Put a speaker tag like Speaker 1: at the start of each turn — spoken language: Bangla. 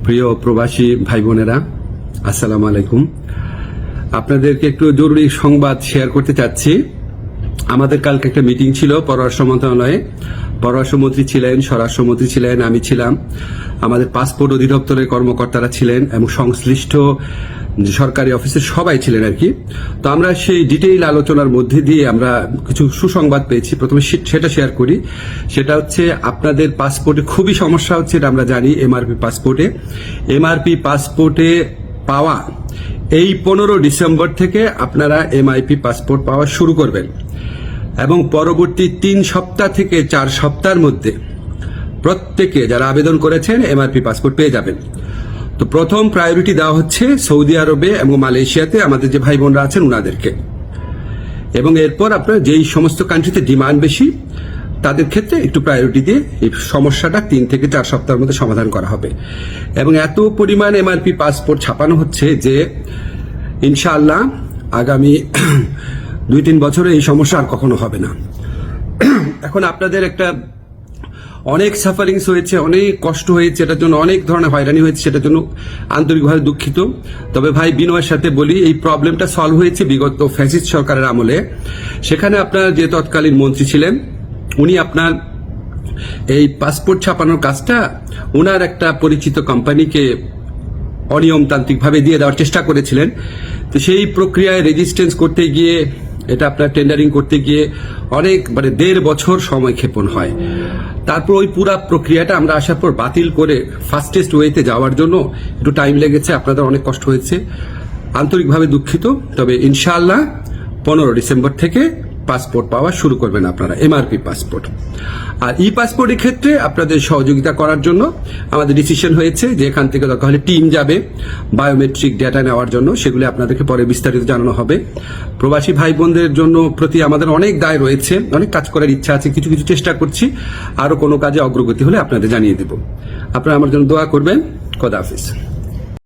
Speaker 1: প্রিয় প্রবাসী ভাই বোনেরা, আসসালামু আলাইকুম। আপনাদেরকে একটু জরুরি সংবাদ শেয়ার করতে চাচ্ছি। আমাদের কালকে একটা মিটিং ছিল পররাষ্ট্র মন্ত্রণালয়ে। পররাষ্ট্রমন্ত্রী ছিলেন, স্বরাষ্ট্রমন্ত্রী ছিলেন, আমি ছিলাম, আমাদের পাসপোর্ট অধিদপ্তরের কর্মকর্তারা ছিলেন এবং সংশ্লিষ্ট সরকারি অফিসের সবাই ছিলেন আর কি। তো আমরা সেই ডিটেইল আলোচনার মধ্যে দিয়ে আমরা কিছু সুসংবাদ পেয়েছি। প্রথমে সেটা শেয়ার করি। সেটা হচ্ছে আপনাদের পাসপোর্টে খুবই সমস্যা হচ্ছে, এটা আমরা জানি। এমআরপি পাসপোর্টে পাওয়া এই 15 ডিসেম্বর থেকে আপনারা এমআইপি পাসপোর্ট পাওয়া শুরু করবেন এবং পরবর্তী 3 সপ্তাহ থেকে 4 সপ্তাহের মধ্যে প্রত্যেকে যারা আবেদন করেছেন এমআরপি পাসপোর্ট পেয়ে যাবেন। তো প্রথম প্রায়োরিটি দেওয়া হচ্ছে সৌদি আরবে এবং মালয়েশিয়াতে আমাদের যে ভাই বোনরা আছেন ওনাদেরকে, এবং এরপর আপনার যেই সমস্ত কান্ট্রিতে ডিমান্ড বেশি তাদের ক্ষেত্রে একটু প্রায়োরিটি দিয়ে এই সমস্যাটা 3 থেকে 4 সপ্তাহের মধ্যে সমাধান করা হবে। এবং এত পরিমাণ এমআরপি পাসপোর্ট ছাপানো হচ্ছে যে ইনশাআল্লাহ আগামী 2-3 বছরে এই সমস্যা আর কখনো হবে না। এখন আপনাদের একটা অনেক সাফারিংস হয়েছে, অনেক কষ্ট হয়েছে, এটার জন্য অনেক ধরনের হয়রানি হয়েছে, সেটার জন্য আন্তরিকভাবে দুঃখিত। তবে ভাই বিনয়ের সাথে বলি, এই প্রবলেমটা সলভ হয়েছে বিগত ফ্যাসিস্ট সরকারের আমলে। সেখানে আপনার যে তৎকালীন মন্ত্রী ছিলেন উনি আপনার এই পাসপোর্ট ছাপানোর কাজটা ওনার একটা পরিচিত কোম্পানিকে অনিয়মতান্ত্রিকভাবে দিয়ে দেওয়ার চেষ্টা করেছিলেন। তো সেই প্রক্রিয়ায় রেজিস্ট্যান্স করতে গিয়ে, এটা আপনার টেন্ডারিং করতে গিয়ে অনেক 1.5 বছর সময় ক্ষেপণ হয়। তারপর ওই পুরো প্রক্রিয়াটা আমরা আসার পর বাতিল করে ফাস্টেস্ট ওয়েতে যাওয়ার জন্য একটু টাইম লেগেছে, আপনাদের অনেক কষ্ট হয়েছে, আন্তরিকভাবে দুঃখিত। তবে ইনশাআল্লাহ 15 ডিসেম্বর থেকে পাসপোর্ট পাওয়া শুরু করবেন আপনারা, এমআরপি পাসপোর্ট। আর ই পাসপোর্টের ক্ষেত্রে আপনাদের সহযোগিতা করার জন্য আমাদের ডিসিশন হয়েছে যে এখান থেকে দরকার হলে টিম যাবে বায়োমেট্রিক ডেটা নেওয়ার জন্য, সেগুলি আপনাদেরকে পরে বিস্তারিত জানানো হবে। প্রবাসী ভাই বোনদের জন্য প্রতি আমাদের অনেক দায় রয়েছে, অনেক কাজ করার ইচ্ছা আছে, কিছু কিছু চেষ্টা করছি। আরো কোনো কাজে অগ্রগতি হলে আপনাদের জানিয়ে দেব। আপনারা আমার জন্য দোয়া করবেন। খোদা হাফেজ।